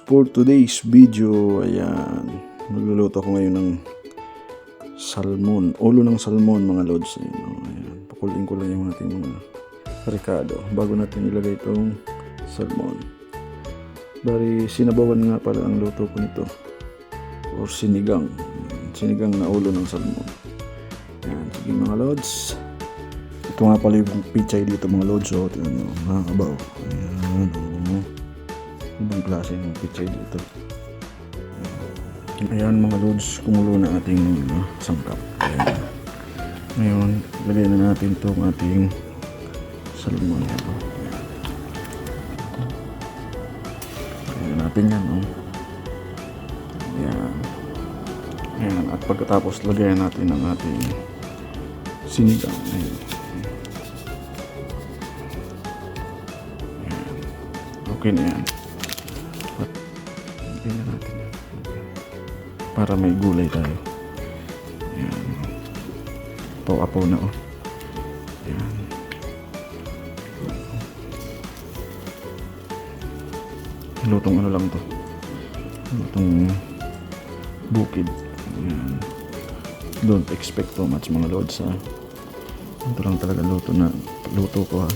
for today's video, ayan, magluluto ko ngayon ng salmon, ulo ng salmon mga lods. Ayan, pakuloyin ko lang yung ating mga rekado bago natin ilagay itong salmon. Bari sinabawan nga pala ang luto ko nito, or sinigang na ulo ng salmon. Ayan, sige mga lods. Ito nga pala yung pichay dito mga lods. So, tingnan nyo, nakakabaw. Ayan, ibang klase ng pichay dito. Ayan mga lods, kumulo na ating sangkap. Ayan. Ngayon, lagay na natin itong ating salmon. Lagyan natin yan. Ayan. Ayan. At pagkatapos lagyan natin ang ating sinigang. Ayan. Ayan. Okay na yan. Lagyan natin yan. Para may gulay tayo. Ayan. Apaw-apaw na Ayan. Lutong ano lang to. Lutong bukid. Ayan. Don't expect too much mga lods ha. Ito lang talaga luto ko ha.